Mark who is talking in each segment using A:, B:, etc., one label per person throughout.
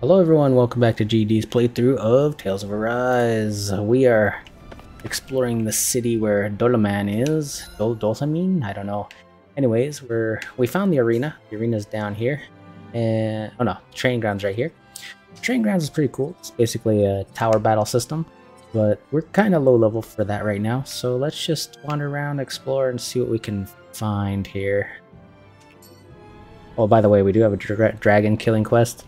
A: Hello everyone, welcome back to GD's playthrough of Tales of Arise. We are exploring the city where Dolaman is. Dohalim? I don't know. Anyways, we found the arena. The arena's down here. And oh no, training grounds right here. Training grounds is pretty cool. It's basically a tower battle system. But we're kind of low level for that right now. So let's just wander around, explore, and see what we can find here. Oh, by the way, we do have a dragon killing quest.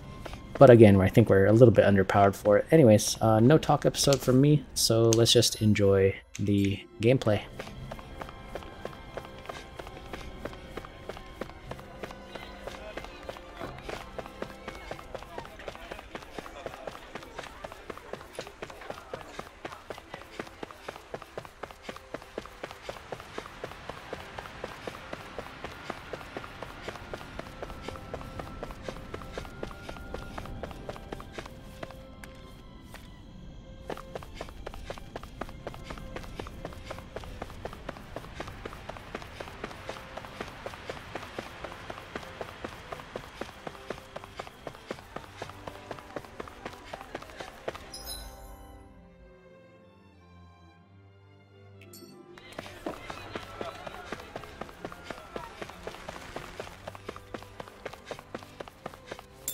A: But again, I think we're a little bit underpowered for it. Anyways, no talk episode from me, so let's just enjoy the gameplay.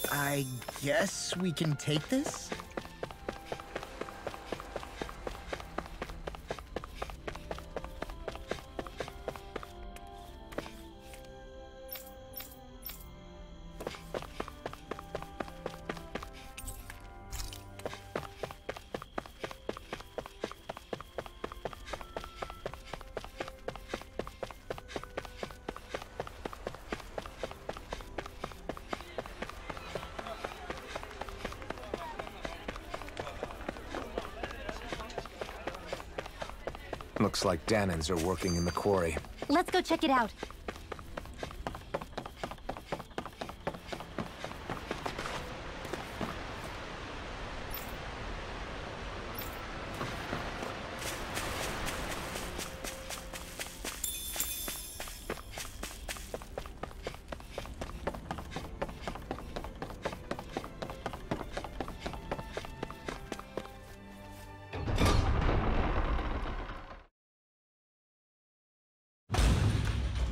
B: I guess we can take this?
C: Looks like Dahnans are working in the quarry.
D: Let's go check it out.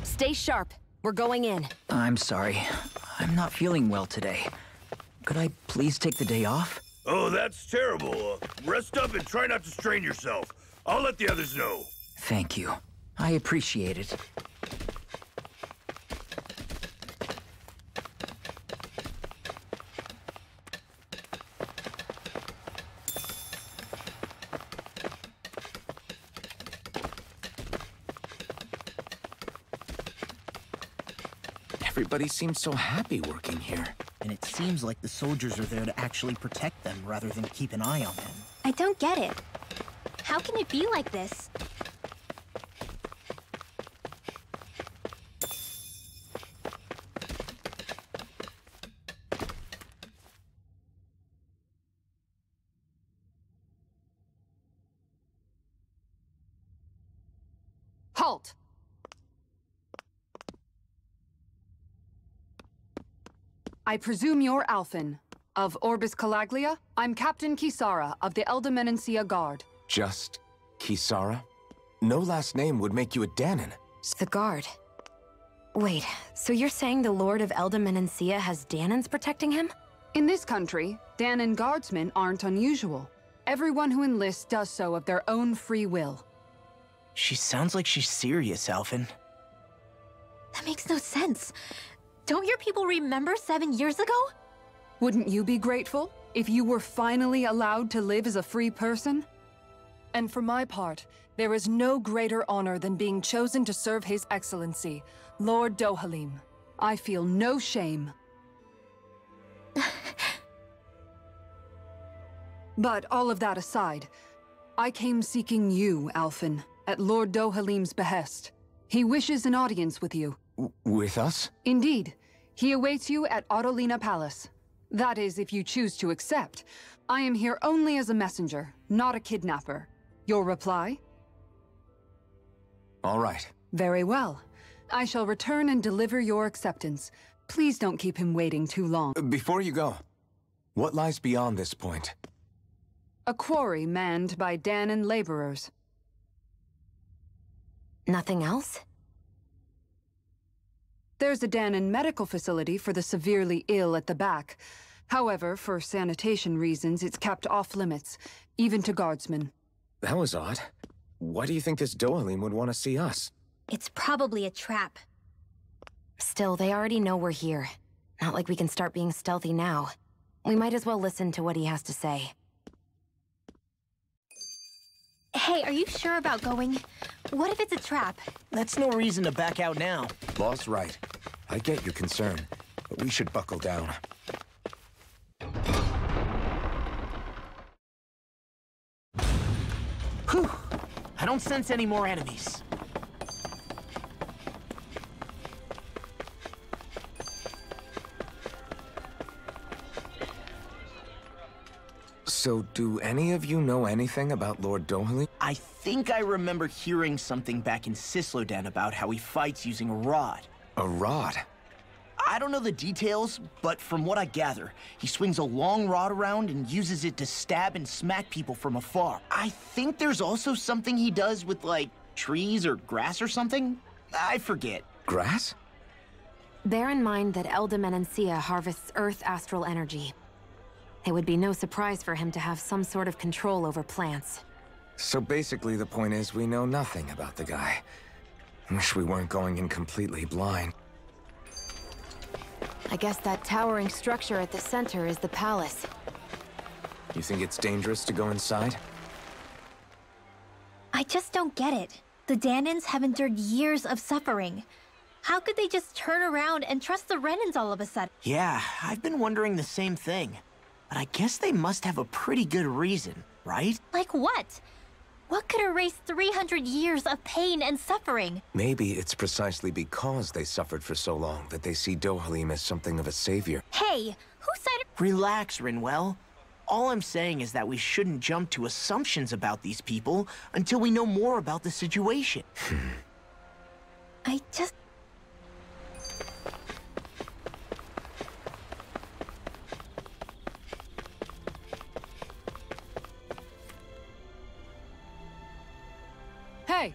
D: Stay sharp. We're going in.
E: I'm sorry. I'm not feeling well today. Could I please take the day off?
F: Oh, that's terrible. Rest up and try not to strain yourself. I'll let the others know.
E: Thank you. I appreciate it.
C: Everybody seems so happy working here.
B: And it seems like the soldiers are there to actually protect them rather than keep an eye on them.
D: I don't get it. How can it be like this?
G: Halt! I presume you're Alphen. Of Orbis Calaglia, I'm Captain Kisara of the Eldermenencia Guard.
C: Just Kisara? No last name would make you a Dahnan.
H: The guard. Wait, so you're saying the Lord of Eldermenencia has Dahnans protecting him?
G: In this country, Dahnan guardsmen aren't unusual. Everyone who enlists does so of their own free will.
B: She sounds like she's serious, Alphen.
D: That makes no sense. Don't your people remember 7 years ago?
G: Wouldn't you be grateful if you were finally allowed to live as a free person? And for my part, there is no greater honor than being chosen to serve His Excellency, Lord Dohalim. I feel no shame. But all of that aside, I came seeking you, Alphen, at Lord Dohalim's behest. He wishes an audience with you.
C: With us?
G: Indeed. He awaits you at Autolina Palace. That is, if you choose to accept. I am here only as a messenger, not a kidnapper. Your reply?
C: All right.
G: Very well. I shall return and deliver your acceptance. Please don't keep him waiting too long.
C: Before you go, What lies beyond this point?
G: A quarry manned by Dahnan laborers.
H: Nothing else?
G: There's a Dahnan medical facility for the severely ill at the back. However, for sanitation reasons, it's kept off limits, even to guardsmen.
C: That was odd. Why do you think this Dohalim would want to see us?
D: It's probably a trap.
H: Still, they already know we're here. Not like we can start being stealthy now. We might as well listen to what he has to say.
D: Hey, are you sure about going? What if it's a trap?
B: That's no reason to back out now.
C: Law's right. I get your concern, but we should buckle down.
B: Whew! I don't sense any more enemies.
C: So, do any of you know anything about Lord Dohalim?
B: I think I remember hearing something back in Cislodan about how he fights using a rod.
C: A rod?
B: I don't know the details, but from what I gather, he swings a long rod around and uses it to stab and smack people from afar. I think there's also something he does with, like, trees or grass or something? I forget.
C: Grass?
H: Bear in mind that Elda harvests Earth astral energy. It would be no surprise for him to have some sort of control over plants.
C: So basically the point is we know nothing about the guy. Wish we weren't going in completely blind.
H: I guess that towering structure at the center is the palace.
C: You think it's dangerous to go inside?
D: I just don't get it. The Dahnans have endured years of suffering. How could they just turn around and trust the Renans all of a sudden?
B: Yeah, I've been wondering the same thing. But I guess they must have a pretty good reason, right?
D: Like what? What could erase 300 years of pain and suffering?
C: Maybe it's precisely because they suffered for so long that they see Dohalim as something of a savior.
D: Hey, who said...
B: Relax, Rinwell. All I'm saying is that we shouldn't jump to assumptions about these people until we know more about the situation.
D: I just...
G: Hey!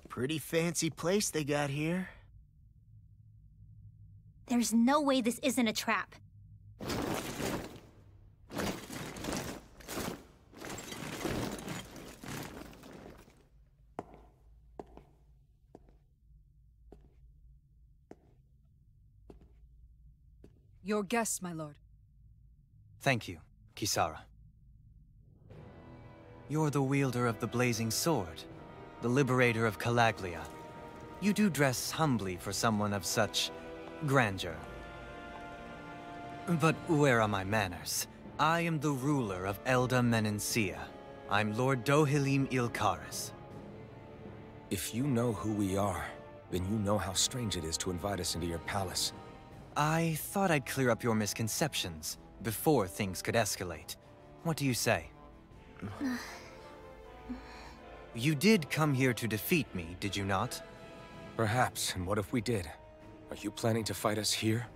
B: Pretty fancy place they got here.
D: There's no way this isn't a trap.
G: Your guests, my lord.
I: Thank you, Kisara. You're the wielder of the blazing sword, the liberator of Calaglia. You do dress humbly for someone of such grandeur. But where are my manners? I am the ruler of Elda Menencia. I'm Lord Dohalim Ilkaris.
C: If you know who we are, then you know how strange it is to invite us into your palace.
I: I thought I'd clear up your misconceptions before things could escalate. What do you say? You did come here to defeat me, did you not?
C: Perhaps, and what if we did? Are you planning to fight us here?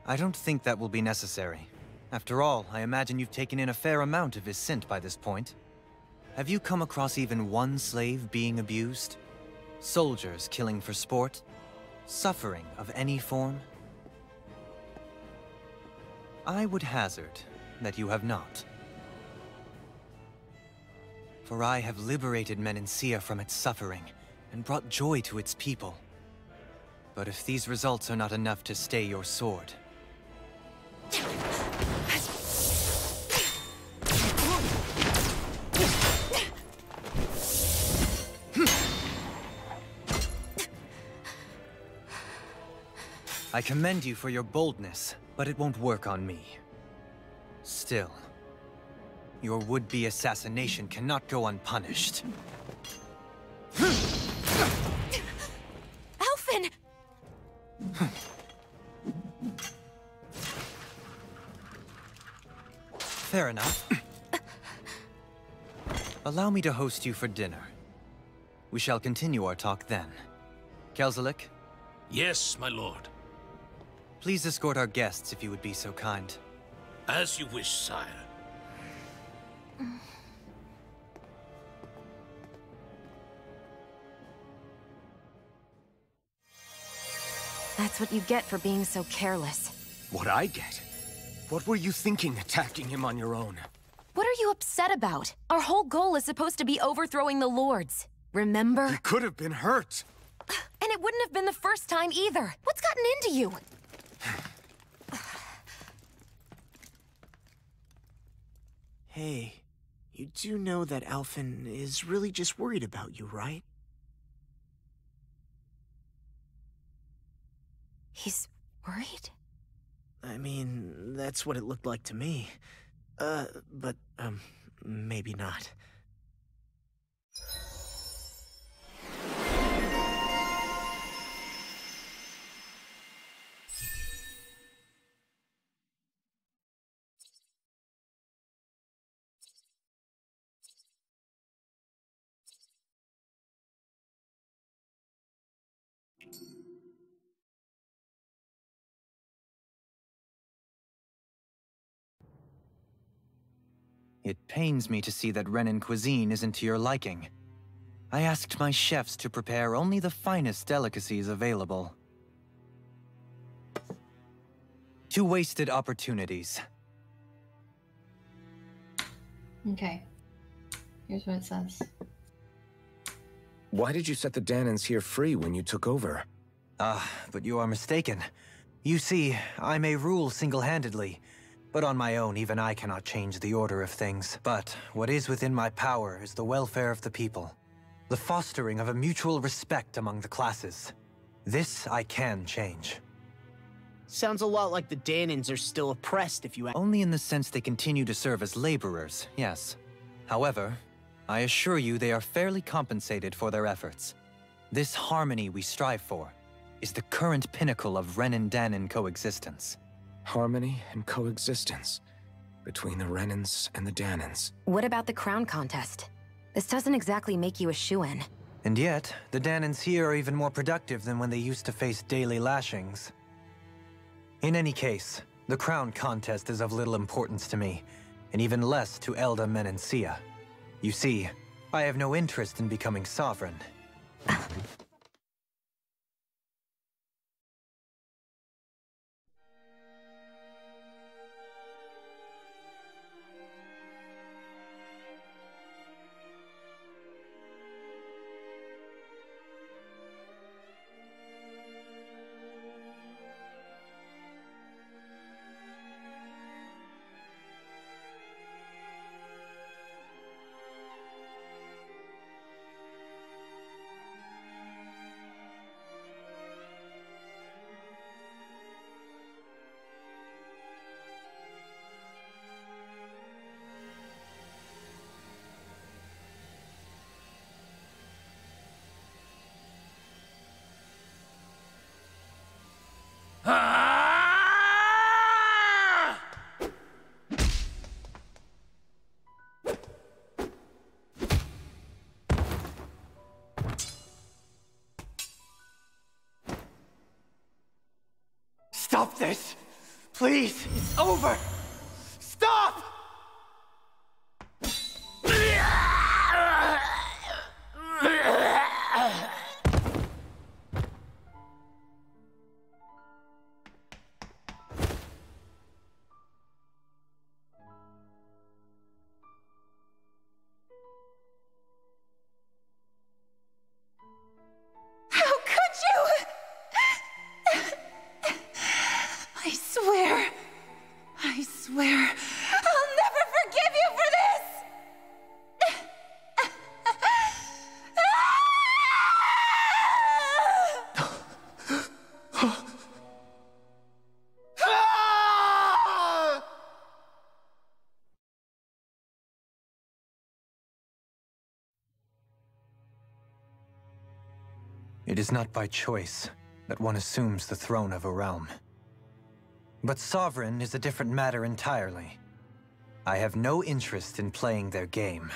I: I don't think that will be necessary. After all, I imagine you've taken in a fair amount of his scent by this point. Have you come across even one slave being abused? Soldiers killing for sport? Suffering of any form? I would hazard that you have not. For I have liberated Menencia from its suffering and brought joy to its people. But if these results are not enough to stay your sword... I commend you for your boldness, but it won't work on me. Still, your would-be assassination cannot go unpunished.
H: Alphen!
I: fair enough. Allow me to host you for dinner. We shall continue our talk then. Kelzelik?
J: Yes, my lord.
I: Please escort our guests if you would be so kind.
J: As you wish, sire.
H: That's what you get for being so careless.
C: What I get? What were you thinking attacking him on your own?
H: What are you upset about? Our whole goal is supposed to be overthrowing the lords. Remember?
C: He could have been hurt.
H: And it wouldn't have been the first time either. What's gotten into you?
B: Hey, you do know that Alphen is really just worried about you, right?
H: He's worried?
B: I mean, that's what it looked like to me. But maybe not.
I: It pains me to see that Renan cuisine isn't to your liking. I asked my chefs to prepare only the finest delicacies available. 2 wasted opportunities.
K: Okay. Here's what it says.
C: Why did you set the Dahnans here free when you took over?
I: But you are mistaken. You see, I may rule single-handedly, but on my own, even I cannot change the order of things. But what is within my power is the welfare of the people. The fostering of a mutual respect among the classes. This I can change.
B: Sounds a lot like the Dahnans are still oppressed, if you ask.
I: Only in the sense they continue to serve as laborers, yes. However, I assure you they are fairly compensated for their efforts. This harmony we strive for is the current pinnacle of Renan-Dahnan coexistence.
C: Harmony and coexistence between the Renans and the Dahnans.
H: What about the crown contest? This doesn't exactly make you a shoo-in.
I: And yet, the Dahnans here are even more productive than when they used to face daily lashings. In any case, the crown contest is of little importance to me, and even less to Elda Menencia. You see, I have no interest in becoming sovereign.
B: Stop this! Please! It's over! Stop!
L: I swear, I'll never forgive you for this!
I: It is not by choice that one assumes the throne of a realm. But sovereign is a different matter entirely. I have no interest in playing their game.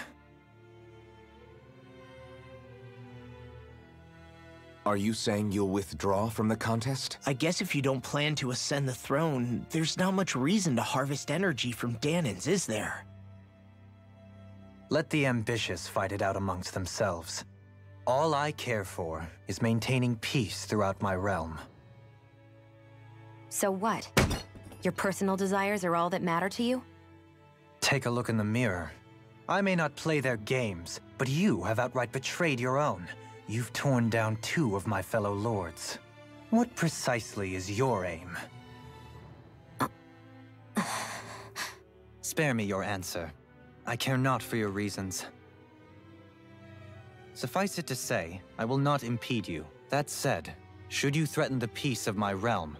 C: Are you saying you'll withdraw from the contest?
B: I guess if you don't plan to ascend the throne, there's not much reason to harvest energy from Dahnans, is there?
I: Let the ambitious fight it out amongst themselves. All I care for is maintaining peace throughout my realm.
H: So what? Your personal desires are all that matter to you?
I: Take a look in the mirror. I may not play their games, but you have outright betrayed your own. You've torn down 2 of my fellow lords. What precisely is your aim? Spare me your answer. I care not for your reasons. Suffice it to say, I will not impede you. That said, should you threaten the peace of my realm,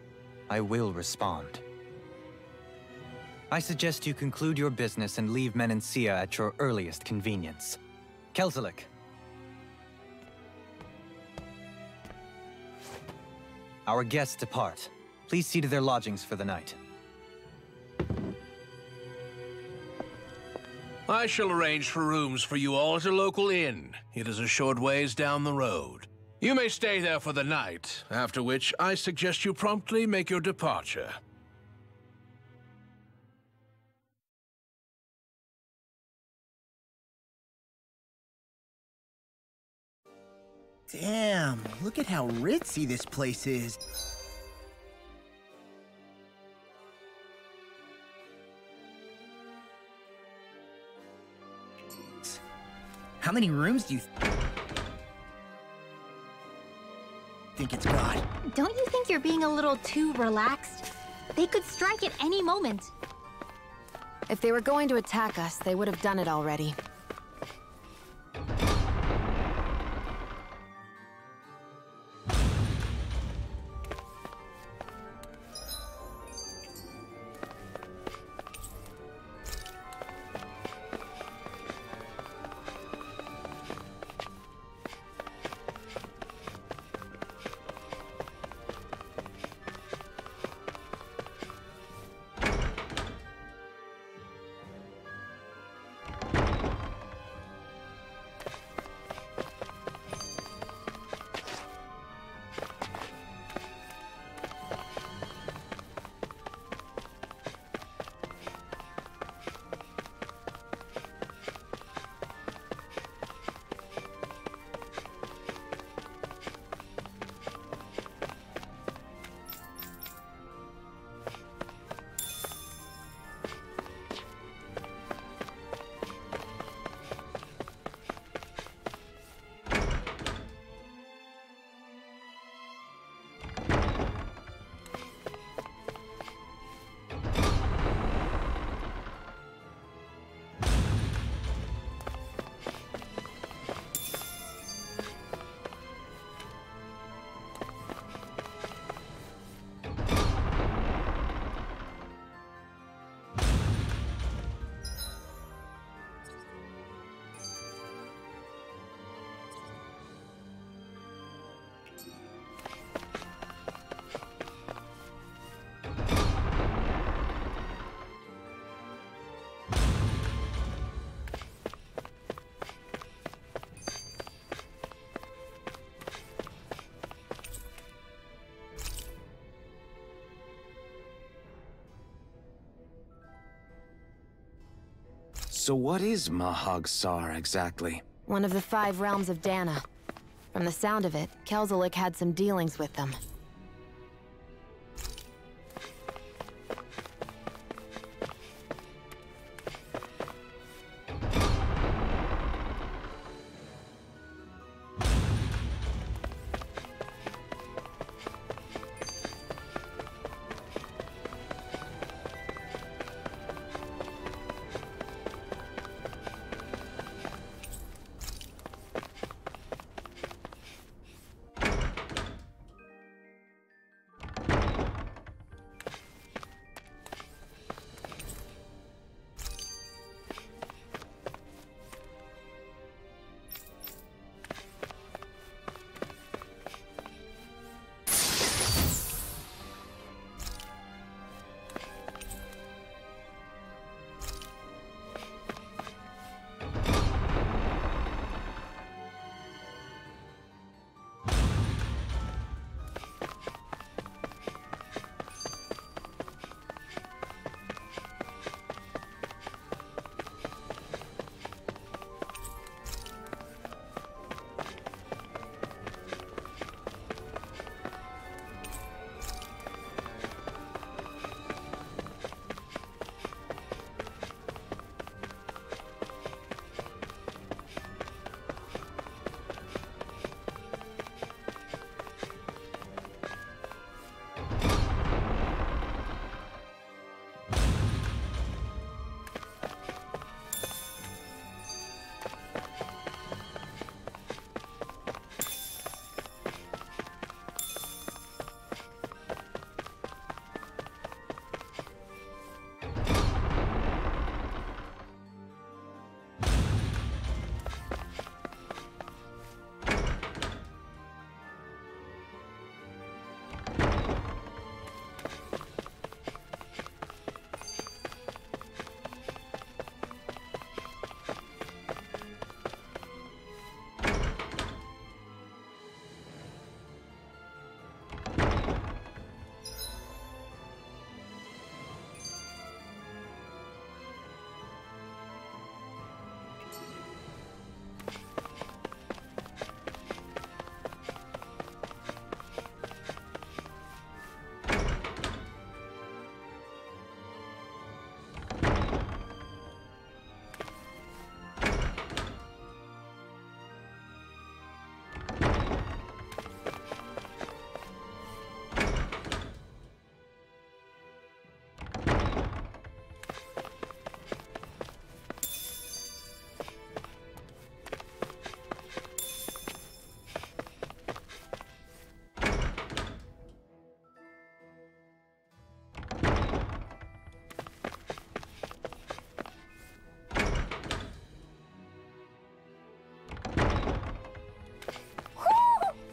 I: I will respond. I suggest you conclude your business and leave Menancia at your earliest convenience. Kelzelik. Our guests depart. Please see to their lodgings for the night.
J: I shall arrange for rooms for you all at a local inn. It is a short ways down the road. You may stay there for the night, after which I suggest you promptly make your departure.
B: Damn, look at how ritzy this place is. How many rooms do you think it's got?
D: Don't you think you're being a little too relaxed? They could strike at any moment.
H: If they were going to attack us, they would have done it already.
C: So what is Mahag Sar exactly?
H: One of the 5 realms of Dahna. From the sound of it, Kelzelik had some dealings with them.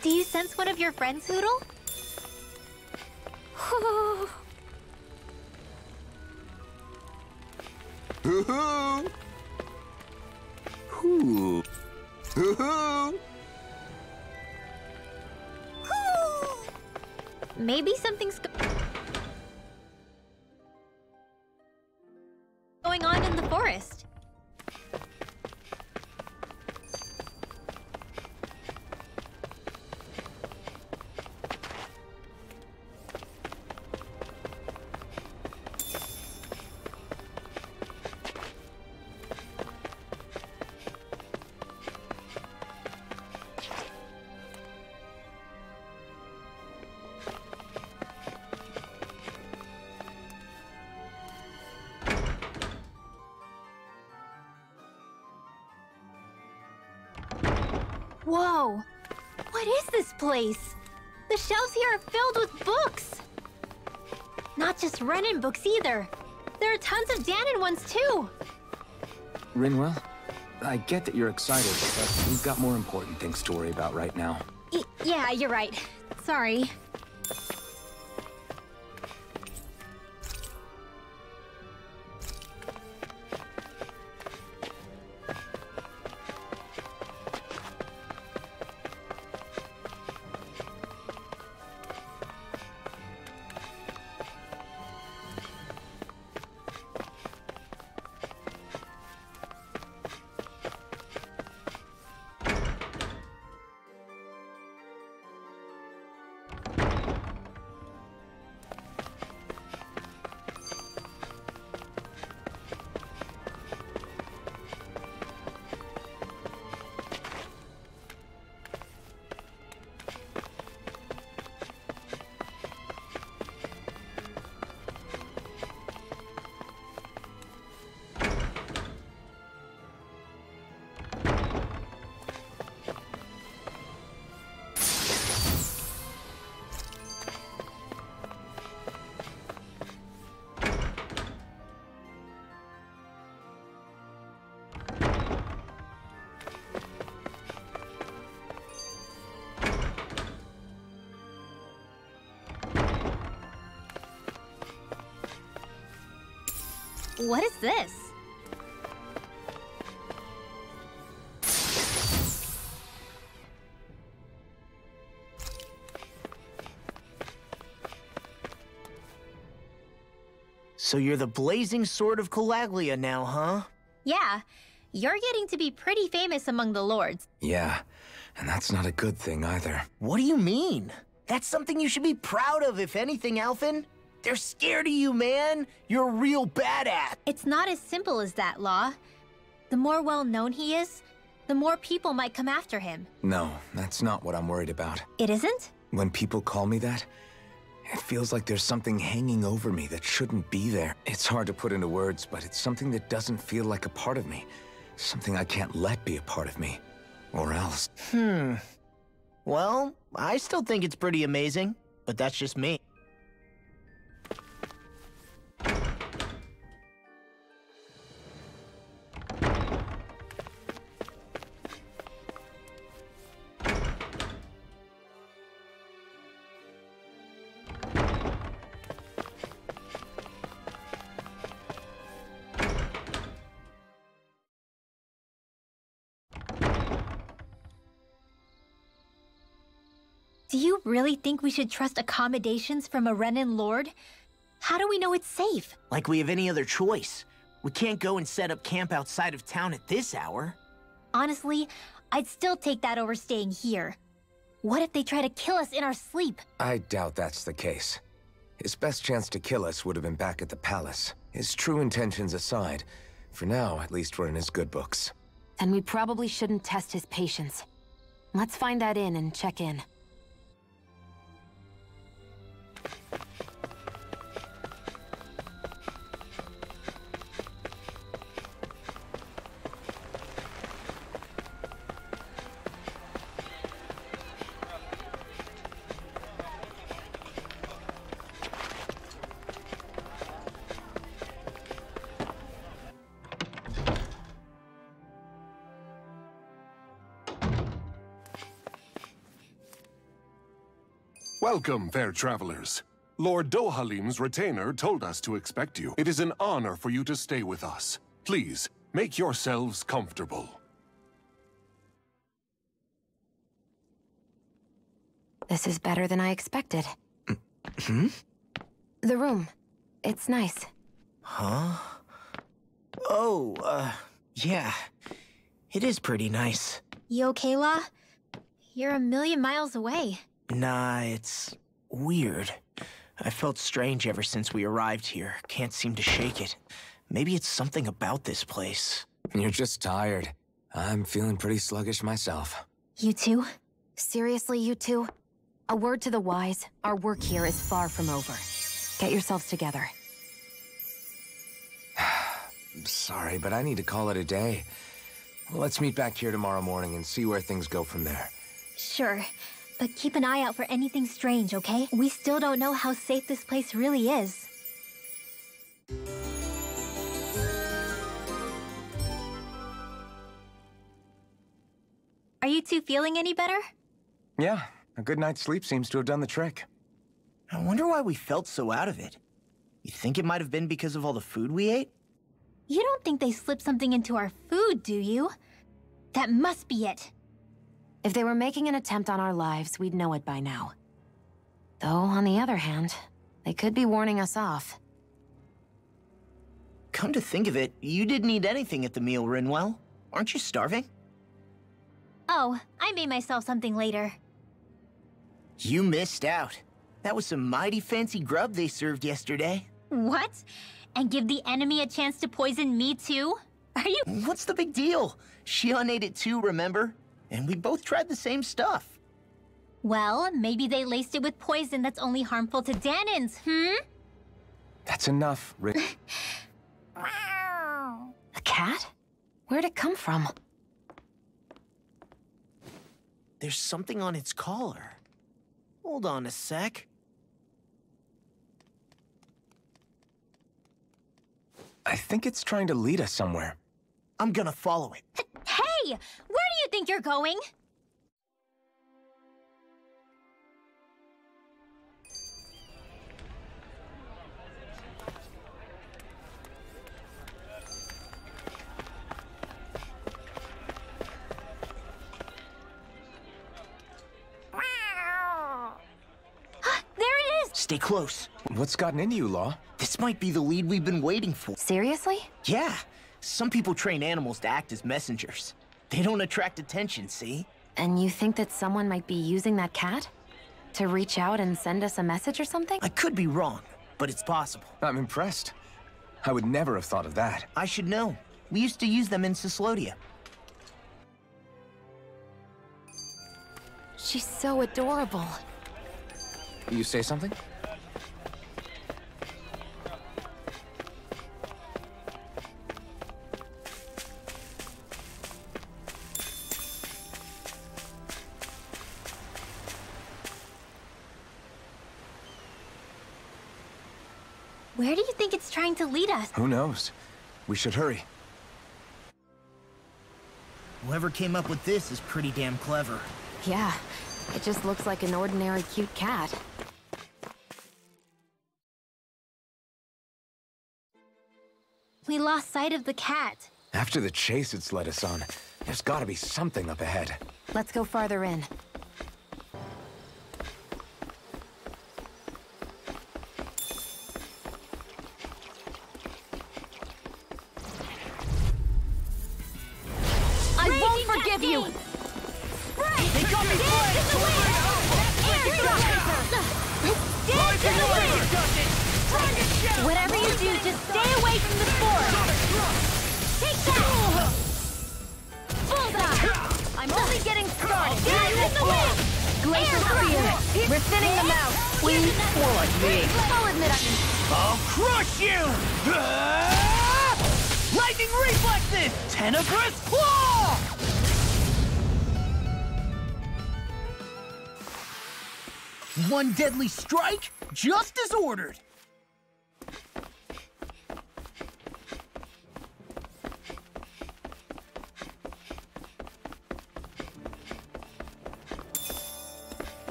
D: Do you sense one of your friends, Hoodle?
C: Hoo-hoo! Hoo! Hoo-hoo!
D: Maybe something's going on in the forest. Whoa! What is this place? The shelves here are filled with books! Not just Renan books either. There are tons of Dahnan ones too!
C: Rinwell, I get that you're excited, but we've got more important things to worry about right now.
D: Yeah, you're right. Sorry. What is this?
B: So you're the blazing sword of Calaglia now, huh?
D: Yeah, you're getting to be pretty famous among the lords.
C: Yeah, and that's not a good thing either.
B: What do you mean? That's something you should be proud of, if anything, Alphen. They're scared of you, man. You're a real badass.
D: It's not as simple as that, Law. The more well-known he is, the more people might come after him.
C: No, that's not what I'm worried about.
D: It isn't?
C: When people call me that, it feels like there's something hanging over me that shouldn't be there. It's hard to put into words, but it's something that doesn't feel like a part of me. Something I can't let be a part of me. Or else.
B: Well, I still think it's pretty amazing, but that's just me.
D: Do you really think we should trust accommodations from a Renan lord? How do we know it's safe?
B: Like we have any other choice. We can't go and set up camp outside of town at this hour.
D: Honestly, I'd still take that over staying here. What if they try to kill us in our sleep?
C: I doubt that's the case. His best chance to kill us would have been back at the palace. His true intentions aside, for now, at least we're in his good books.
H: Then we probably shouldn't test his patience. Let's find that inn and check in.
M: Welcome, fair travelers. Lord Dohalim's retainer told us to expect you. It is an honor for you to stay with us. Please, make yourselves comfortable.
H: This is better than I expected. The room. It's nice.
B: Huh? Oh, yeah. It is pretty nice.
D: You okay, La? You're a million miles away.
B: Nah, it's weird. I felt strange ever since we arrived here. Can't seem to shake it. Maybe it's something about this place.
C: You're just tired. I'm feeling pretty sluggish myself.
D: You too?
H: Seriously, you two? A word to the wise, our work here is far from over. Get yourselves together.
C: Sorry, but I need to call it a day. Let's meet back here tomorrow morning and see where things go from there.
D: Sure. But keep an eye out for anything strange, okay? We still don't know how safe this place really is. Are you two feeling any better?
C: Yeah, a good night's sleep seems to have done the trick.
B: I wonder why we felt so out of it. You think it might have been because of all the food we ate?
D: You don't think they slipped something into our food, do you? That must be it.
H: If they were making an attempt on our lives, we'd know it by now. Though, on the other hand, they could be warning us off.
B: Come to think of it, you didn't eat anything at the meal, Rinwell. Aren't you starving?
D: Oh, I made myself something later.
B: You missed out. That was some mighty fancy grub they served yesterday.
D: What? And give the enemy a chance to poison me too? Are you—
B: What's the big deal? Shionne ate it too, remember? And we both tried the same stuff.
D: Well, maybe they laced it with poison that's only harmful to Dahnans,
C: That's enough, Rick.
H: A cat? Where'd it come from?
B: There's something on its collar. Hold on a sec.
C: I think it's trying to lead us somewhere.
B: I'm gonna follow it.
D: Hey! Where do you think you're going? There it is!
B: Stay close.
C: What's gotten into you, Law?
B: This might be the lead we've been waiting for.
H: Seriously?
B: Yeah. Some people train animals to act as messengers. They don't attract attention, see?
H: And you think that someone might be using that cat? To reach out and send us a message or something?
B: I could be wrong, but it's possible.
C: I'm impressed. I would never have thought of that.
B: I should know. We used to use them in Cyslodia.
H: She's so adorable.
C: You say something?
D: Where do you think it's trying to lead us?
C: Who knows? We should hurry.
B: Whoever came up with this is pretty damn clever.
H: Yeah, it just looks like an ordinary cute cat.
D: We lost sight of the cat.
C: After the chase it's led us on, there's gotta be something up ahead.
H: Let's go farther in. I won't forgive you!
B: They got me
D: Whatever you do, just stay away from the spore! Take that! Bullseye! I'm only getting started! In the wind!
H: Glacier Spear! We're thinning them out! Please, more like me.
D: I'll admit
B: I'll crush you! Lightning reflexes! Tenebrous claw! One deadly strike, just as ordered.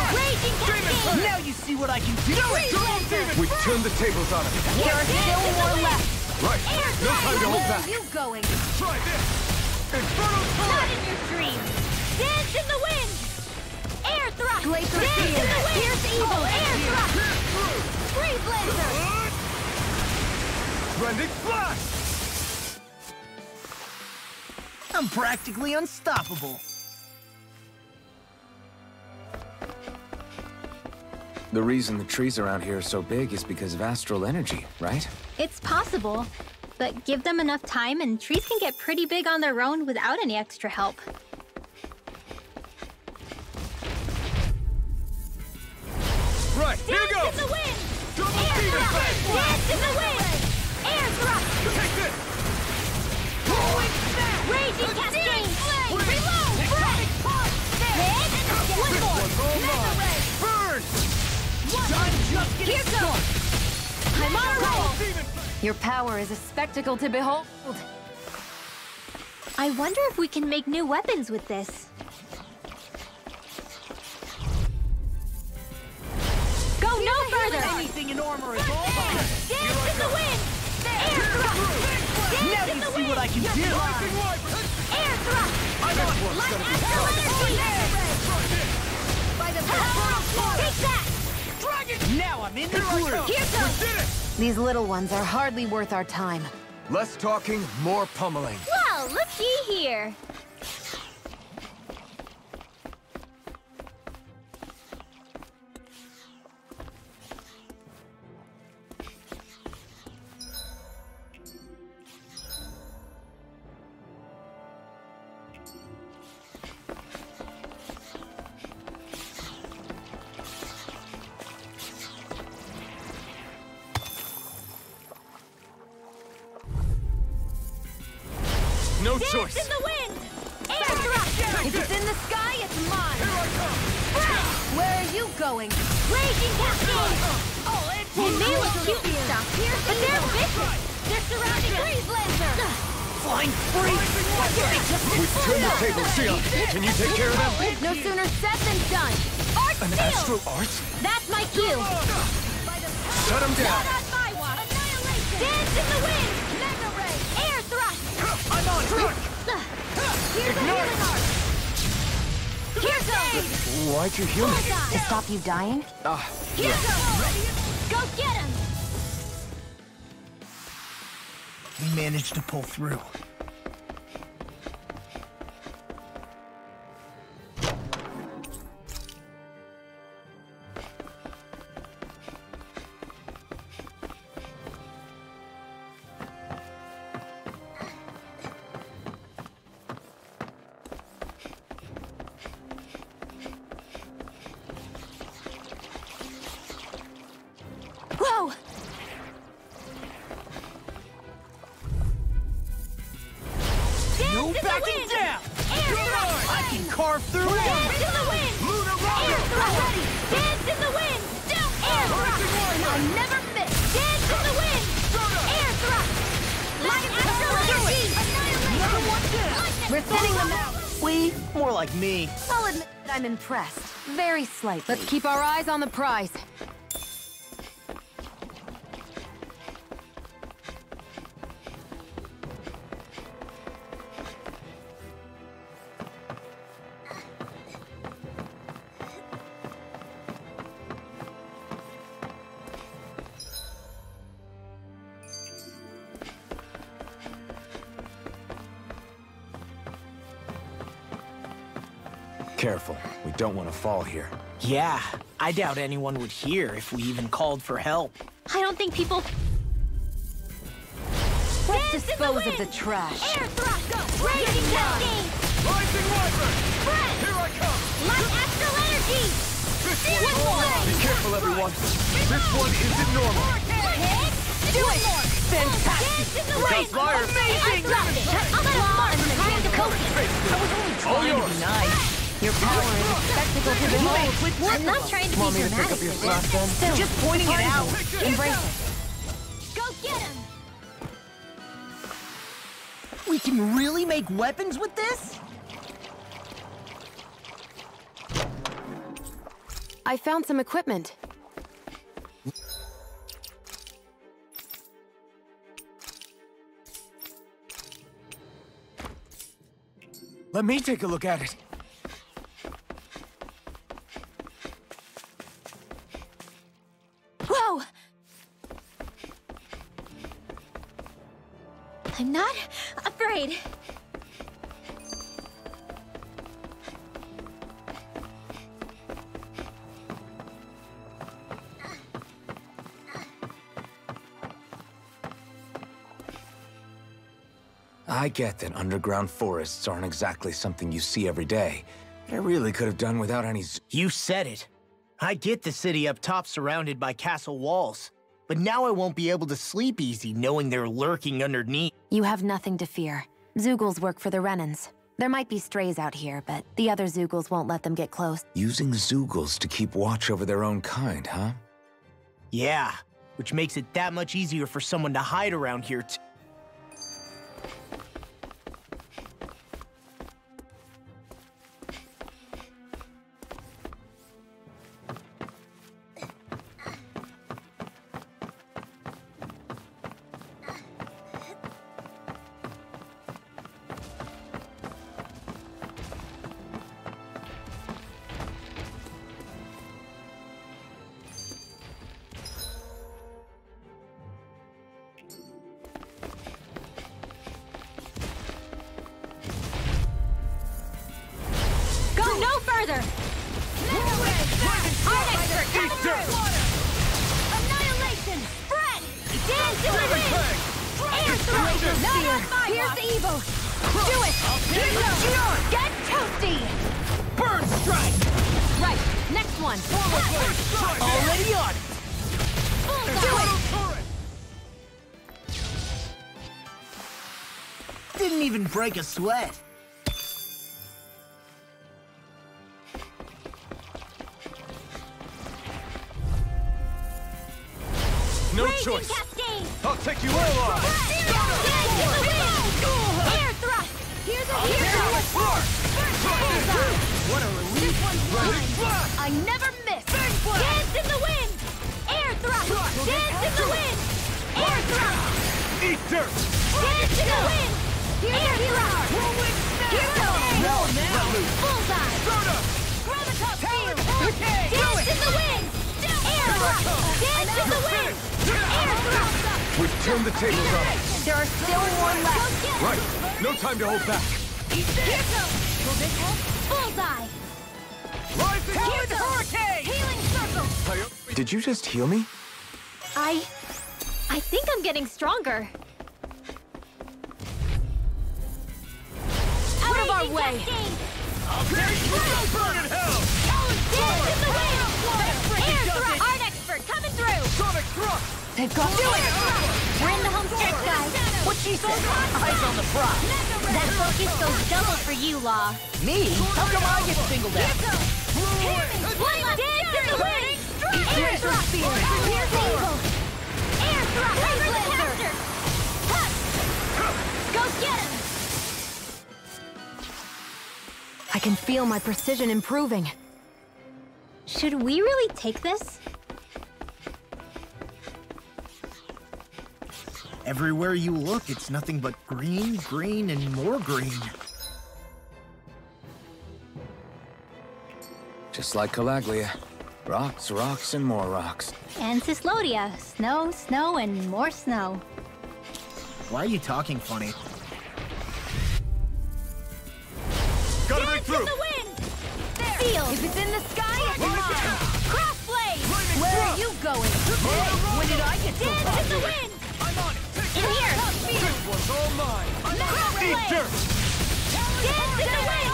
B: Now you see what I can do!
C: We've turned the tables on him.
D: There are still more left.
C: Right. No time to hold
D: Where
C: back.
D: are you going?
C: Try this. Infernal
D: Not in your dreams. Dance in the wind. Air thrust.
H: Glacier
D: Dance in
H: Field.
D: the wind. Fierce evil. Air thrust. Free blazer.
C: Rending flash.
B: I'm practically unstoppable.
C: The reason the trees around here are so big is because of astral energy, right?
D: It's possible, but give them enough time and trees can get pretty big on their own without any extra help.
C: Right, here
D: Dance
C: goes!
D: in the wind!
C: Double
D: Air
C: demon
D: thrust!
C: blade!
D: Dance in the wind! Air thrust!
C: Take this!
D: Raging cascade! Reload! Break! Hit! One more!
C: Burn!
D: Here goes! I'm on a roll!
H: Your power is a spectacle to behold.
D: I wonder if we can make new weapons with this. Go no further!
B: Anything in armor is all mine!
D: Dance in the wind! Air thrust!
B: Now
D: Dance in
B: you
D: the
B: see
D: wind!
B: what I can do!
D: Air thrust! Light astral energy! By the take that!
B: Now I'm in the groove!
D: Here goes!
H: These little ones are hardly worth our time.
C: Less talking, more pummeling.
D: Well, looky here.
C: No
D: Dance
C: choice.
D: in the wind! Air thrust!
H: If it's in the sky, it's mine.
D: Where are you going? Raging cascade! They may look cute and stuff, but they're vicious! They're surrounding Freeze Lancer!
B: Flying free!
C: We've turned the tables, Shionne. Can you take care of them?
D: No sooner said than done! Art
C: An
D: Seal!
C: astral art?
D: That's my cue!
C: Shut him down.
D: Not on my watch! Dance in the wind! Mega Ray! Air thrust!
B: I'm on track!
D: Here's a healing art! Here goes!
C: Why'd you heal me?
H: To stop you dying?
D: Here goes! Go get him!
B: We managed to pull through.
D: Whoa!
B: No backing down! I can carve through
D: Dance
B: it!
D: in the wind! Air thrust! Dance in the wind! Air thrust! I never miss! Dance in the wind! Air thrust! Light astral energy!
B: Another one down!
H: We're thinning them out.
B: We? More like me.
H: I'll admit I'm impressed. Very slightly. Let's keep our eyes on the prize.
C: Careful. We don't want to fall here.
B: Yeah, I doubt anyone would hear if we even called for help.
D: I don't think people...
H: Let's dispose of the trash.
D: Air thrust! Raging cascade!
C: Rising Wyvern!
D: Breath!
C: Here I come!
D: Light astral energy! One more!
C: Be careful, everyone. This one isn't normal.
D: Hit! Do it!
B: Fantastic!
D: Dance in the wind!
B: Amazing!
D: I dropped it! I'll let him mark and time to coat it!
B: I was only trying to be nice.
H: Your power is a spectacle to behold.
D: I'm not trying to be
C: Want me to pick up
D: dramatic.
C: your slack then?
H: Still,
B: Just pointing it out.
H: embrace it.
D: Go get him!
B: We can really make weapons with this?
H: I found some equipment.
C: Let me take a look at it.
D: Whoa! I'm not afraid.
C: I get that underground forests aren't exactly something you see every day, but I really could have done without any
B: You said it. I get the city up top surrounded by castle walls, but now I won't be able to sleep easy knowing they're lurking underneath.
H: You have nothing to fear. Zeugles work for the Renans. There might be strays out here, but the other Zeugles won't let them get close.
C: Using Zeugles to keep watch over their own kind, huh?
B: Yeah, which makes it that much easier for someone to hide around here too. Didn't even break a sweat.
C: No choice. I'll take you all on.
D: Air thrust. Here's a
B: What a relief.
D: I never miss. Dance in the wind. Air thrust. Dance in the wind. Air thrust.
C: Eat dirt.
D: Dance in the wind. Air thrust. Here goes. Bullseye. Gravitas field. Dance in the wind. Air thrust. Dance in the wind. Air thrust.
C: We've turned the tables up.
D: There are still more left.
C: Right. No time to hold back.
D: Here goes. Bullseye.
B: Talent hurricane.
D: Healing circle.
C: Did you just heal me?
D: I think I'm getting stronger. Out of our way.
F: Burn in hell!
D: Dance in the wind. Air thrust. Art expert coming through.
F: Sonic thrust!
D: They've got to it. We're in the home stretch, guys.
B: What she said? Eyes on the prize.
D: That focus goes double for you, Law.
B: Me? How come I get singled out?
D: Dance in the wind. Air thrust. Here's evil. Air thrust. Blaster. Go get him.
H: I can feel my precision improving.
D: Should we really take this?
B: Everywhere you look, it's nothing but green, green, and more green.
C: Just like Calaglia. Rocks, rocks, and more rocks.
D: And Cyslodia. Snow, snow, and more snow.
B: Why are you talking funny?
F: Gotta break through!
D: In the wind! Field! If it's in the sky, it's mine! Crossblade! Where are you going?
B: When did I get so
D: Dance in the
B: popular?
D: wind!
F: I'm on it!
D: In here!
F: This one's all mine!
D: Crossblade!
F: Eat dirt!
D: Dance in the wind!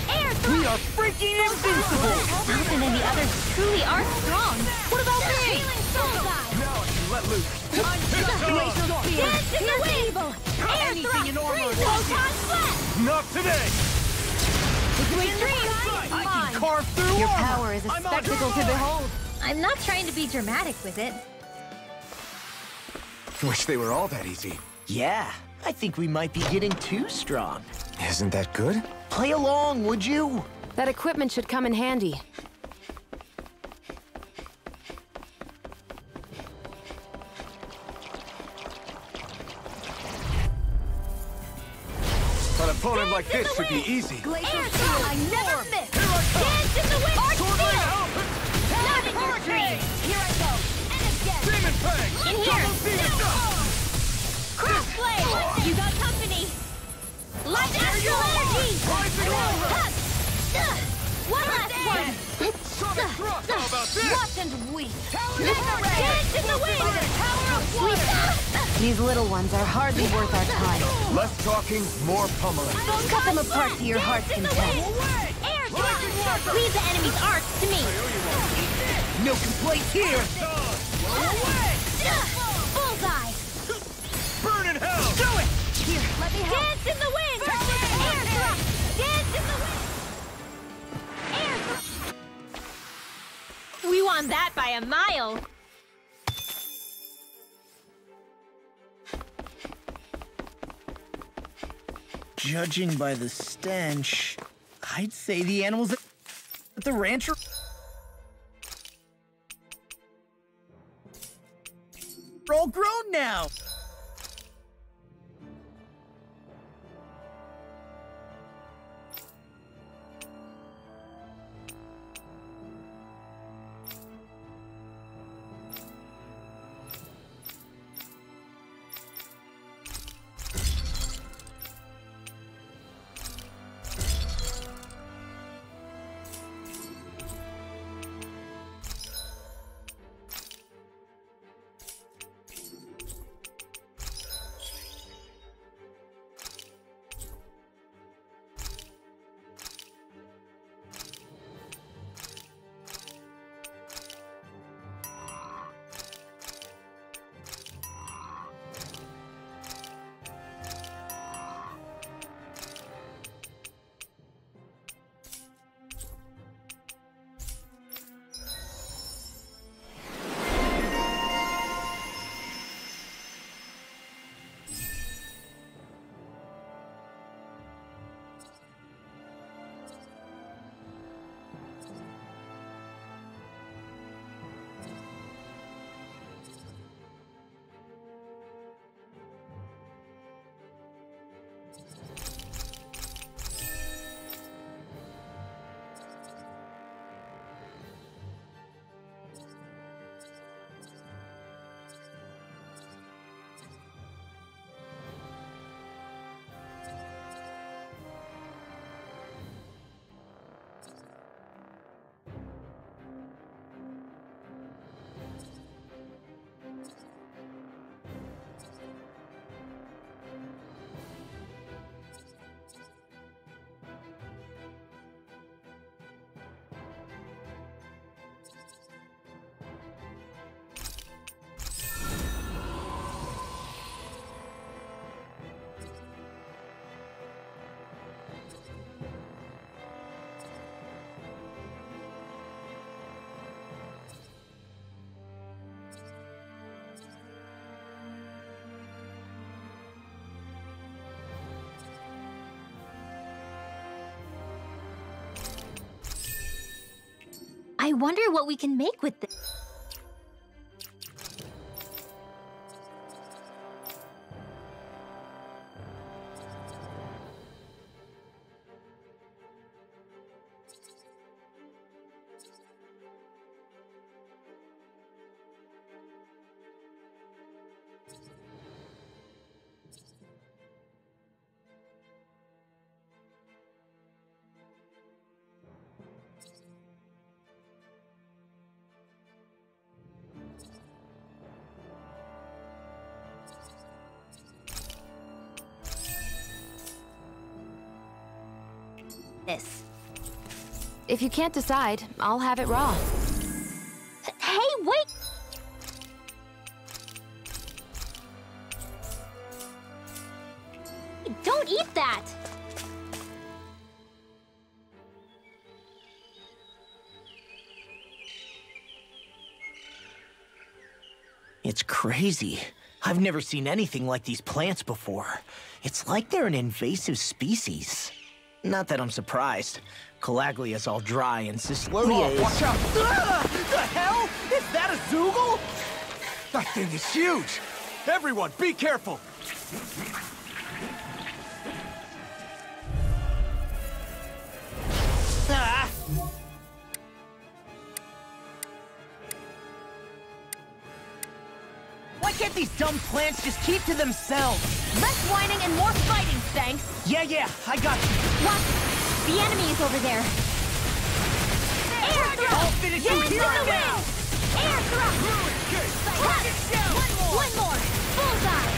D: Air thrust!
B: We are freaking invincible!
D: Ethan and the others truly are strong. What about me?
F: Now I can let loose!
D: Glacial spear! Dance in the wind! Air thrust! Photon flash!
F: Not today!
D: Sweet dreams!
F: I can carve through
H: Your
F: armor!
H: power is a spectacle to behold.
D: I'm not trying to be dramatic with it.
C: Wish they were all that easy.
B: Yeah, I think we might be getting too strong.
C: Isn't that good?
B: Play along, would you?
H: That equipment should come in handy.
C: opponent like this should be easy.
D: Glacial shield, I never miss. Dance in the wind. Arch field. Not in your dreams. Here I go. And again.
F: Demon Fang!
D: In here. Crossblade. You got company. Light astral energy. One last one. Watch and weep. Dance in the wind. Power of water.
H: These little ones are hardly worth our time.
C: Less talking, more pummeling.
H: Cut them apart to your heart's content.
D: Air drop. Leave the enemy's arcs to me.
B: No complaints here!
D: Bullseye.
F: Burn in hell!
B: Do it!
D: Here, let me help. Dance in the wind. Air drop. Dance in the wind. Air drop. We won that by a mile.
B: Judging by the stench, I'd say the animals at the ranch are all grown now.
D: I wonder what we can make with this.
H: If you can't decide, I'll have it raw.
D: Hey, wait! Don't eat that!
B: It's crazy. I've never seen anything like these plants before. It's like they're an invasive species. Not that I'm surprised. Calaglia's all dry and Cyslodia is...
C: Watch out!
B: The hell? Is that a Zoogle?
C: That thing is huge! Everyone, be careful!
B: Why can't these dumb plants just keep to themselves?
D: Less whining and more fighting, thanks.
B: Yeah, I got you.
D: What? The enemy is over there. Air thrust!
B: I'll finish you
D: Dance
B: here
D: in the
B: now!
D: wind! Air thrust! One more! Bullseye!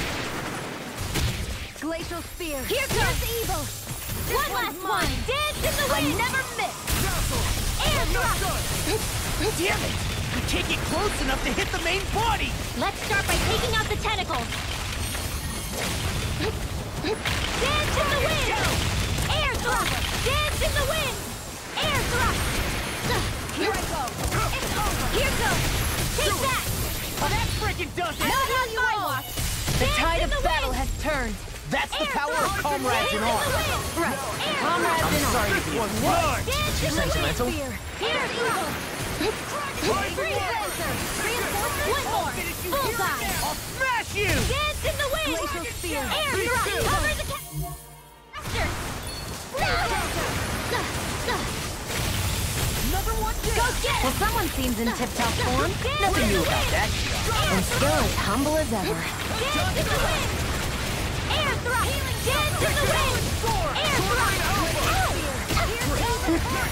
H: Glacial spear.
D: Here comes evil! One last one! Dance in the wind! I never miss! Air thrust!
B: Damn it! I can't get close enough to hit the main body!
D: Let's start by taking out the tentacles. Dance in the wind! Air thrust! Dance in the wind! Air thrust! Here I go! It's over! Here goes! Take that!
B: Oh, that frickin' does it!
D: Not on my watch!
H: The tide of battle has turned.
B: That's the power of comrades in arms!
H: Right. Comrades in arms.
B: Sorry to be a word!
D: Too
B: sentimental?
D: Here's evil! Freeze Lancer! Reinforcements! One more! Bullseye!
B: I'll smash you!
D: Dance in the wind!
H: Glacial spear.
D: Air thrust! Cover the
B: Another one
D: Go get it!
H: Well, someone seems in tip-top form.
B: Nothing new about that,
H: And still as humble as ever.
D: Dance in the wind! Air thrust! Dance in the wind! Air thrust!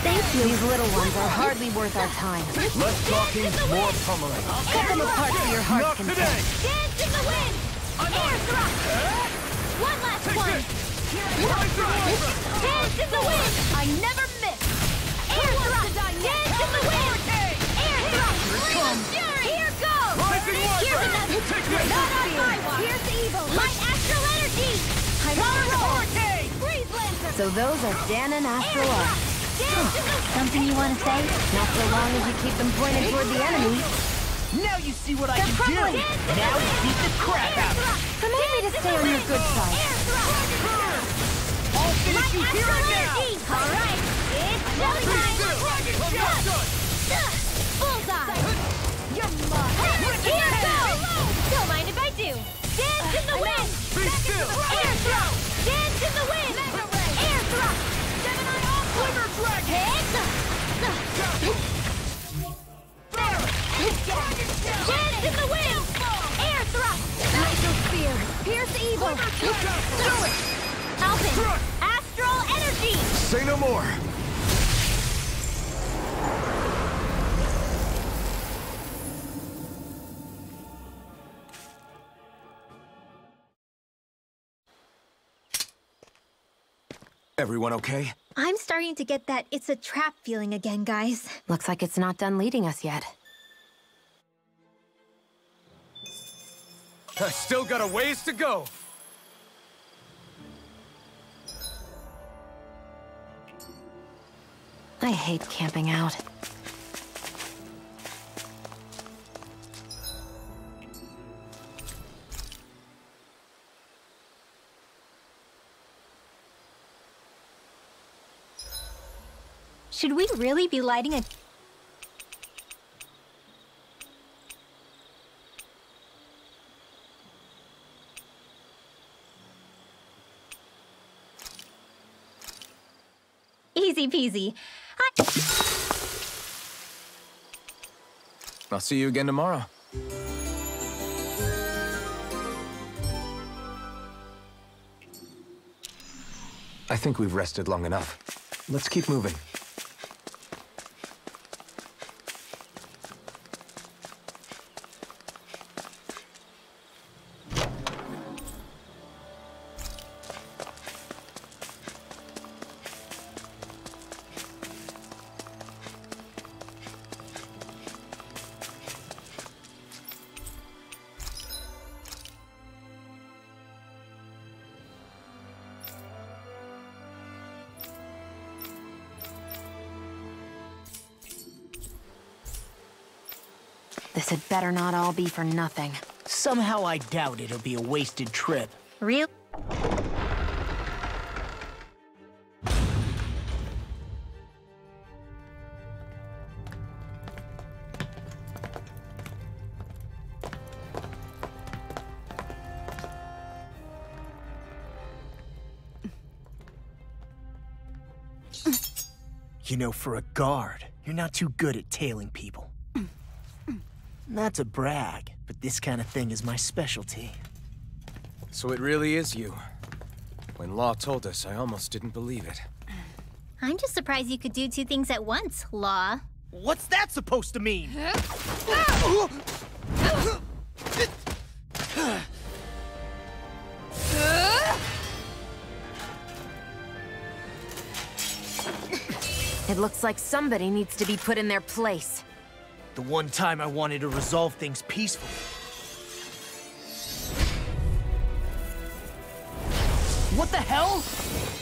H: Thank you. These little ones are hardly worth our time.
C: Less talking, more pummeling.
H: Cut them apart for your heart's
C: Not
H: content.
C: today!
D: Dance in the wind! Air thrust! One last one! Dance in the wind! I never miss! Air thrust! Dance in the wind! Air thrust! Here goes! Here's another! Not on my watch! Here's evil! My astral energy! I'm on a roll! Freeze Lancer!
H: So those are Dan and Astral Arts.
D: Something you want to say?
H: Not so long as you keep them pointed toward the enemy.
B: Now you see what I can do! Now beat the crap out of it!
H: Remind me to stay on your good side.
B: I'll finish you here and now!
D: Alright, it's showtime! Bullseye! You're mine! Here goes! Don't mind if I do! Dance in the wind! Air thrust! Dance in the wind! Air thrust!
B: Flinger Dragon!
D: Hit! Dance in the wind! Air thrust!
H: Glacial spear. Pierce evil.
D: Do it! Alpin! Astral energy!
C: Say no more. Everyone okay?
D: I'm starting to get that it's a trap feeling again, guys.
H: Looks like it's not done leading us yet.
C: I still got a ways to go.
H: I hate camping out.
D: Should we really be lighting a... Easy peasy.
C: I'll see you again tomorrow. I think we've rested long enough. Let's keep moving.
H: This had better not all be for nothing.
B: Somehow I doubt it'll be a wasted trip.
D: Real?
B: You know, for a guard, you're not too good at tailing people. Not to brag, but this kind of thing is my specialty.
C: So it really is you. When Law told us, I almost didn't believe it.
D: I'm just surprised you could do two things at once, Law.
B: What's that supposed to mean?
H: It looks like somebody needs to be put in their place.
B: The one time I wanted to resolve things peacefully. What the hell?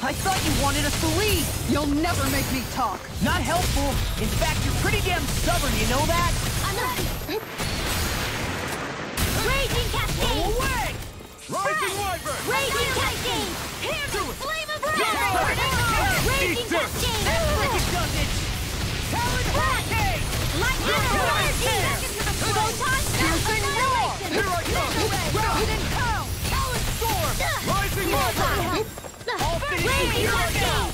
B: I thought you wanted us to leave!
G: You'll never make me talk!
B: Not helpful! In fact, you're pretty damn stubborn, you know that?
D: I'm ready! Raging Cascade!
B: Go away! Rising Wyvern!
D: Raging Cascade! Here's the flame of wrath! Raging Cascade!
B: That frickin' does it! Talon Hurricane!
D: Lightning Hurricane! Photon
B: Piercing Roar! Here I come!
D: Rocket and Pound!
B: Talon Storm! Rising Wyvern! All
D: Raging Cascade!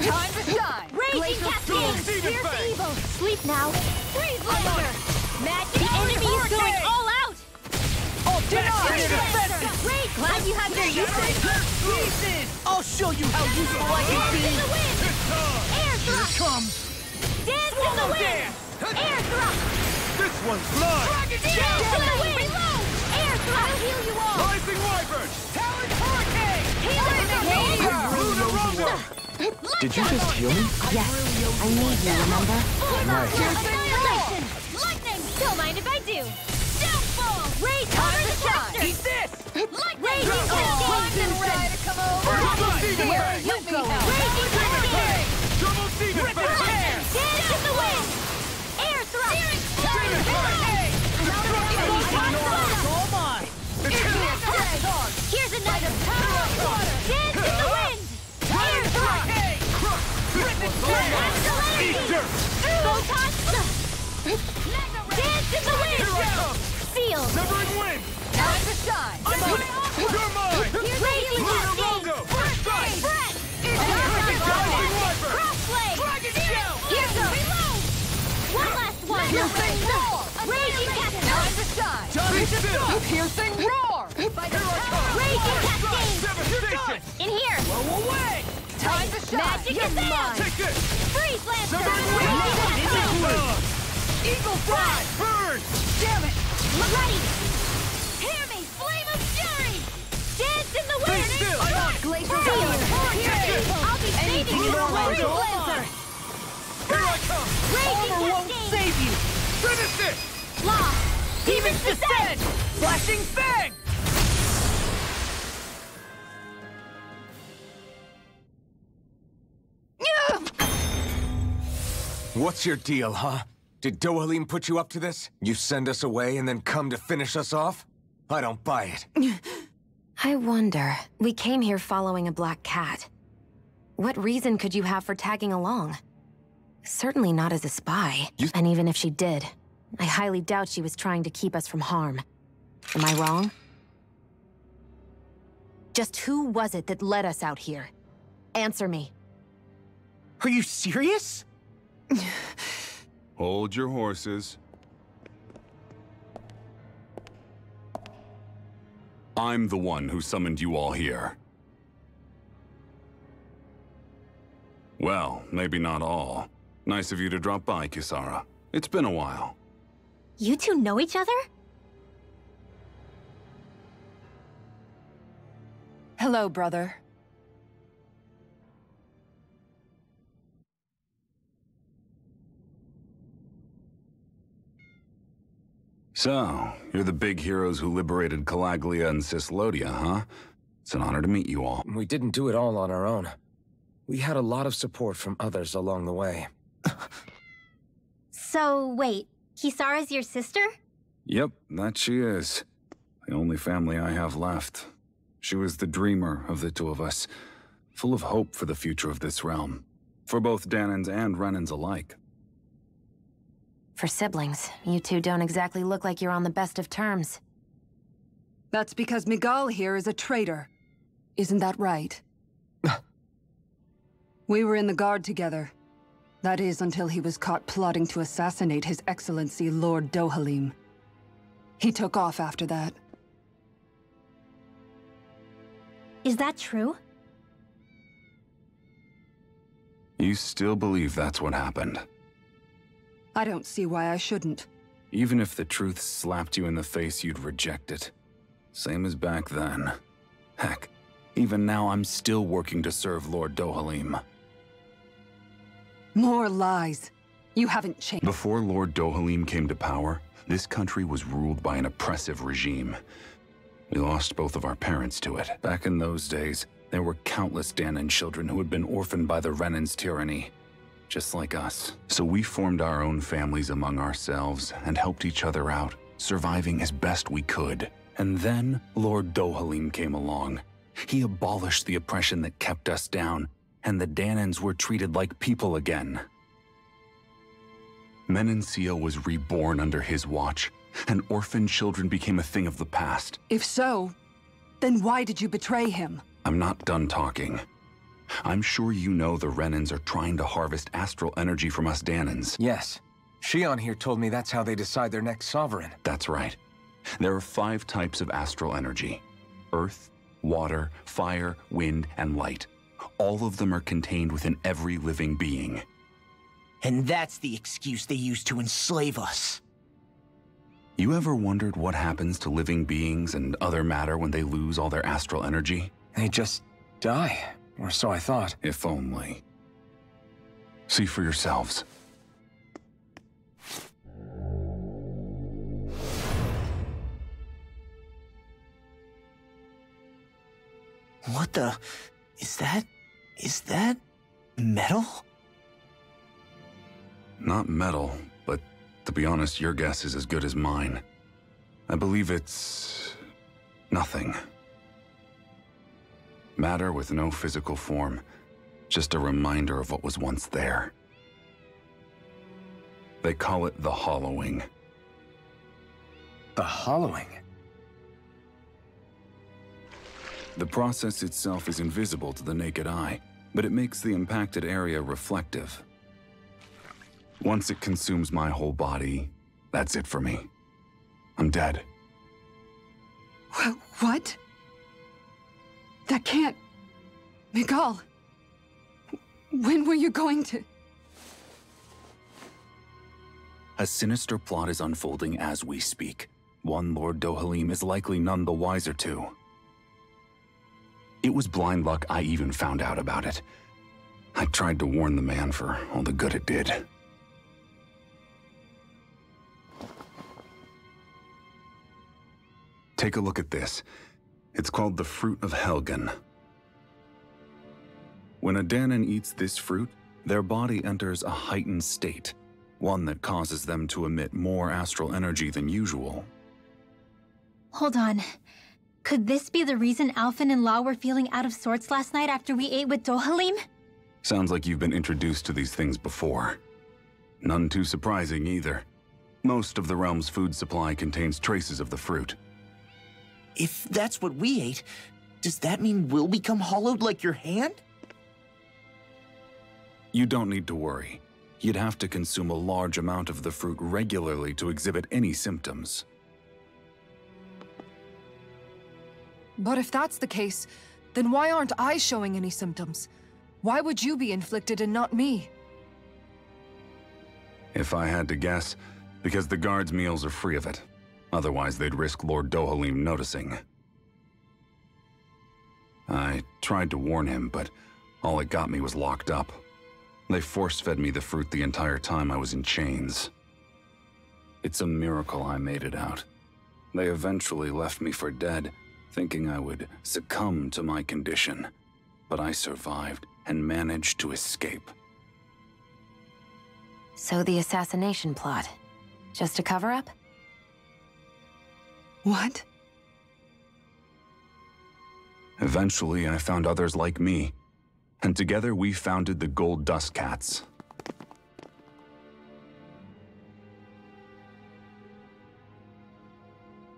G: Time to shine!
D: Raging Cascade! Fierce Evil! Sleep now! Freeze Laser! Magic! The enemy is going all out!
B: All
D: Freeze
B: defensive!
D: Laser! Great! Glad you have your uses!
B: I'll show you how useful I can
D: Dance
B: be!
D: in the wind! Air
B: Here
D: thrust!
B: comes!
D: Dance in the wind! Air thrust!
B: This one's blood!
D: Dance in the wind! Reload! Air thrust! I'll heal you all!
B: Rising Wyvern! Talon Hurricane!
D: Healer in the
B: Luna
C: Did you just heal me?
H: Yes, I need you, remember?
D: Annihilation! Lightning! Don't mind if I do! Downfall! Rage over the chapter!
B: Eat this!
D: Lightning! Raging Cascade!
G: Ready to come over?
B: Where
G: you go?
D: Raging Cascade!
B: Double Demon Fire!
D: Dance in the wind! Air thrust!
B: Demon Hurricane! All mine!
D: Here's another! Dance in the wind! Air thrust!
B: Eater!
D: Photon! Dance in the wind! Seal!
B: Severing Wind!
G: Time to shine!
B: You're mine!
D: Raging Cascade!
B: First strike!
D: Rising Wyvern! Crossblade!
B: Dragon Shell!
D: Here goes! Reload! One last one! Raging
G: Time
D: Cascade!
G: to shine!
B: Johnny Still!
G: Piercing roar!
D: Raging Cascade!
B: Devastation!
D: In here!
B: Blow away!
G: Time to shine!
D: Magic
G: You're
D: is there!
G: mine!
B: Take this!
D: Freeze Lancer!
B: Severing
D: Raging
B: Wind!
D: Cascade!
B: Eagle Fly! Burn!
G: Damn it!
D: Ready! Hear me! Flame of Fury! Dance in the wind!
B: Stay still!
G: Glacial
D: Seal!
G: Healer!
D: I'll be saving you from Freeze Lancer!
B: Here I come!
D: Raging
B: Armor won't
D: Cascade!
B: save you! Finish it!
D: Law!
B: Demons Descend! Flashing Fang!
C: What's your deal, huh? Did Dohalim put you up to this? You send us away and then come to finish us off? I don't buy it.
H: I wonder. We came here following a black cat. What reason could you have for tagging along? Certainly not as a spy. And even if she did, I highly doubt she was trying to keep us from harm. Am I wrong? Just who was it that led us out here? Answer me.
B: Are you serious?
N: Hold your horses. I'm the one who summoned you all here. Well, maybe not all. Nice of you to drop by, Kisara. It's been a while.
D: You two know each other?
G: Hello, brother.
N: So, you're the big heroes who liberated Calaglia and Cislodia, huh? It's an honor to meet you all.
C: We didn't do it all on our own. We had a lot of support from others along the way.
D: So, wait. Kisara's your sister?
N: Yep, that she is. The only family I have left. She was the dreamer of the two of us, full of hope for the future of this realm. For both Dahnans and Renans alike.
H: For siblings, you two don't exactly look like you're on the best of terms.
G: That's because Miguel here is a traitor. Isn't that right? We were in the Guard together. That is until he was caught plotting to assassinate His Excellency Lord Dohalim. He took off after that.
D: Is that true?
N: You still believe that's what happened?
G: I don't see why I shouldn't.
N: Even if the truth slapped you in the face, you'd reject it. Same as back then. Heck, even now I'm still working to serve Lord Dohalim.
G: More lies. You haven't changed.
N: Before Lord Dohalim came to power, this country was ruled by an oppressive regime. We lost both of our parents to it. Back in those days, there were countless Dahnan children who had been orphaned by the Renan's tyranny, just like us. So we formed our own families among ourselves and helped each other out, surviving as best we could. And then Lord Dohalim came along. He abolished the oppression that kept us down, and the Dahnans were treated like people again. Menancia was reborn under his watch, and orphaned children became a thing of the past.
G: If so, then why did you betray him?
N: I'm not done talking. I'm sure you know the Renans are trying to harvest astral energy from us Dahnans.
C: Yes. Shionne here told me that's how they decide their next sovereign.
N: That's right. There are 5 types of astral energy: earth, water, fire, wind, and light. All of them are contained within every living being.
B: And that's the excuse they use to enslave us.
N: You ever wondered what happens to living beings and other matter when they lose all their astral energy?
C: They just die, or so I thought.
N: If only. See for yourselves.
B: What the... Is that... metal?
N: Not metal, but to be honest, your guess is as good as mine. I believe it's... nothing. Matter with no physical form, just a reminder of what was once there. They call it the hollowing.
C: The hollowing?
N: The process itself is invisible to the naked eye, but it makes the impacted area reflective. Once it consumes my whole body, that's it for me. I'm dead.
G: What? That can't... Miguel, when were you going to...
N: A sinister plot is unfolding as we speak. One Lord Dohalim is likely none the wiser to. It was blind luck I even found out about it. I tried to warn the man for all the good it did. Take a look at this. It's called the Fruit of Helgen. When a Dahnan eats this fruit, their body enters a heightened state, one that causes them to emit more astral energy than usual.
D: Hold on. Could this be the reason Alphen and Law were feeling out of sorts last night after we ate with Dohalim?
N: Sounds like you've been introduced to these things before. None too surprising either. Most of the realm's food supply contains traces of the fruit.
B: If that's what we ate, does that mean we'll become hollowed like your hand?
N: You don't need to worry. You'd have to consume a large amount of the fruit regularly to exhibit any symptoms.
G: But if that's the case, then why aren't I showing any symptoms? Why would you be inflicted and not me?
N: If I had to guess, because the guards' meals are free of it. Otherwise, they'd risk Lord Dohalim noticing. I tried to warn him, but all it got me was locked up. They force-fed me the fruit the entire time I was in chains. It's a miracle I made it out. They eventually left me for dead, thinking I would succumb to my condition. But I survived and managed to escape.
H: So the assassination plot, just a cover-up?
G: What?
N: Eventually, I found others like me, and together we founded the Gold Dust Cats.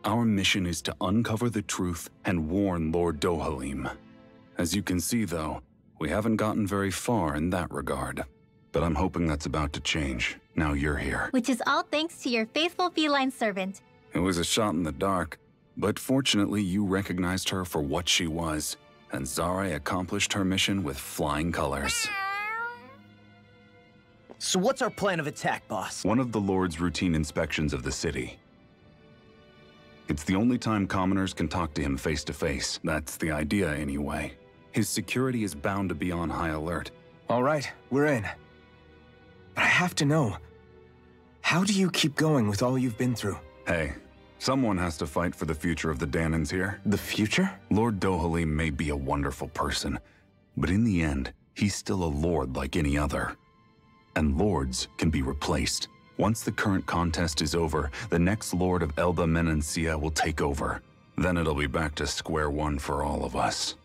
N: Our mission is to uncover the truth and warn Lord Dohalim. As you can see, though, we haven't gotten very far in that regard. but I'm hoping that's about to change. Now you're here.
O: Which is all thanks to your faithful feline servant.
N: It was a shot in the dark, but fortunately you recognized her for what she was, and Zare accomplished her mission with flying colors.
B: So what's our plan of attack, boss?
N: One of the Lord's routine inspections of the city. It's the only time commoners can talk to him face to face. That's the idea, anyway. His security is bound to be on high alert.
C: All right, we're in. But I have to know, how do you keep going with all you've been through?
N: Hey, someone has to fight for the future of the Dahnans here.
C: The future?
N: Lord Dohalim may be a wonderful person, but in the end, he's still a lord like any other. And lords can be replaced. Once the current contest is over, the next lord of Elba Menancia will take over. Then it'll be back to square one for all of us.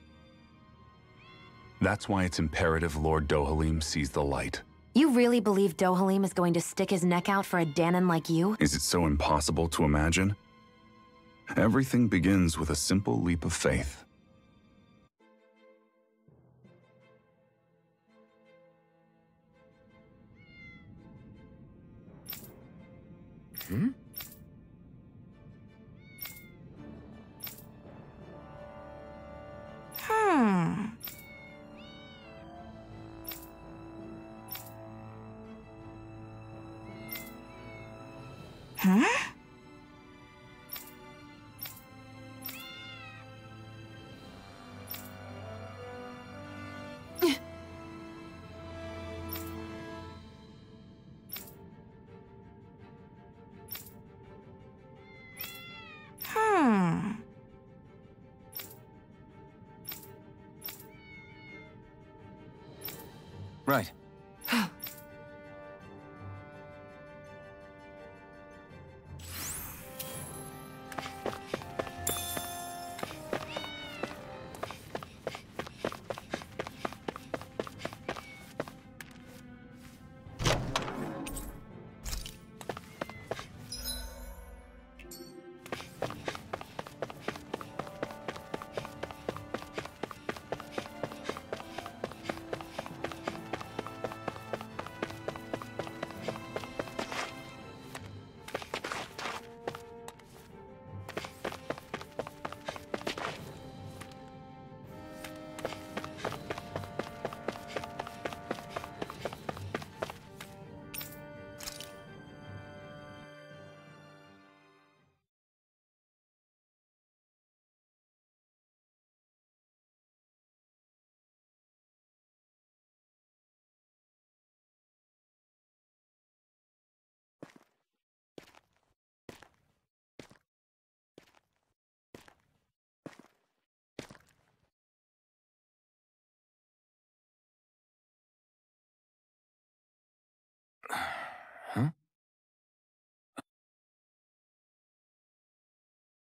N: That's why it's imperative Lord Dohalim sees the light.
H: You really believe Dohalim is going to stick his neck out for a Dahnan like you?
N: Is it so impossible to imagine? Everything begins with a simple leap of faith.
C: Hmm?
L: Huh?
C: Right. Huh?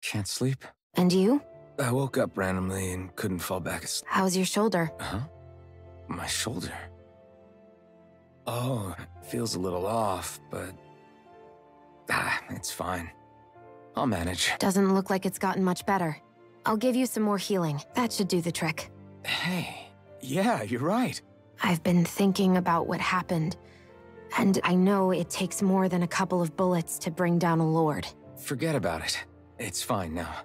C: Can't sleep.
H: And you?
C: I woke up randomly and couldn't fall back asleep.
H: How's your shoulder?
C: Huh? My shoulder? Oh, it feels a little off, but... it's fine. I'll manage.
H: Doesn't look like it's gotten much better. I'll give you some more healing. That should do the trick.
C: Hey, yeah, you're right.
H: I've been thinking about what happened, and I know it takes more than a couple of bullets to bring down a lord.
C: Forget about it. It's fine now.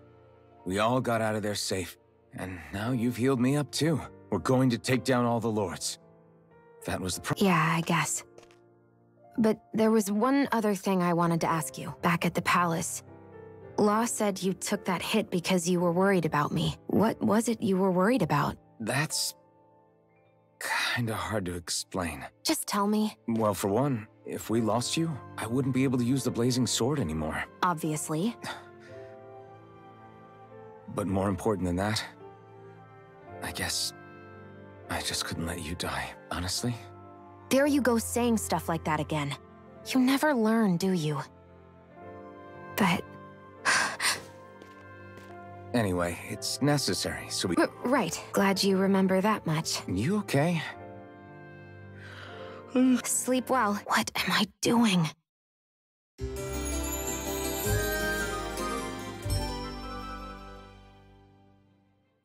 C: We all got out of there safe, and now you've healed me up too. We're going to take down all the lords. That was the
H: Yeah, I guess. But there was one other thing I wanted to ask you. Back at the palace, Law said you took that hit because you were worried about me. What was it you were worried about?
C: That's... kinda hard to explain.
H: Just tell me.
C: Well, for one, if we lost you, I wouldn't be able to use the blazing sword anymore.
H: Obviously.
C: But more important than that, I guess I just couldn't let you die, honestly.
H: There you go saying stuff like that again. You never learn, do you? But...
C: Anyway, it's necessary, so we...
H: Right. Glad you remember that much.
C: You okay?
H: Sleep well. What am I doing?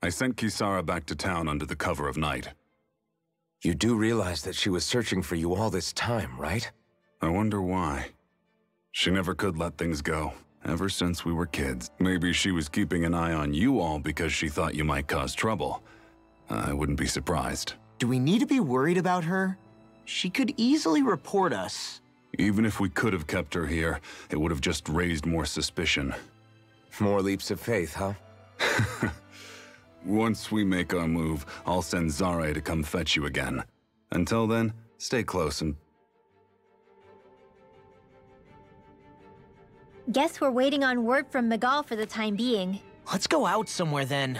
N: I sent Kisara back to town under the cover of night.
C: You do realize that she was searching for you all this time, right?
N: I wonder why. She never could let things go, ever since we were kids. Maybe she was keeping an eye on you all because she thought you might cause trouble. I wouldn't be surprised.
B: Do we need to be worried about her? She could easily report us.
N: Even if we could have kept her here, it would have just raised more suspicion.
C: More leaps of faith, huh?
N: Once we make our move, I'll send Zare to come fetch you again. Until then, stay close and...
O: Guess we're waiting on word from Miguel for the time being.
B: Let's go out somewhere then.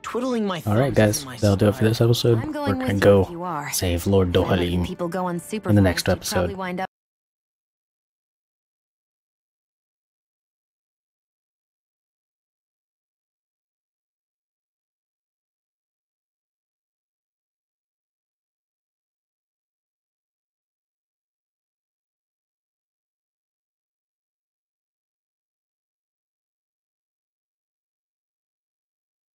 B: Twiddling my thumbs.
A: Alright guys, that'll do it for this episode. We're gonna go save Lord Dohalim
H: people go on super
A: in the next
H: fast, you'd
A: episode.
H: probably wind up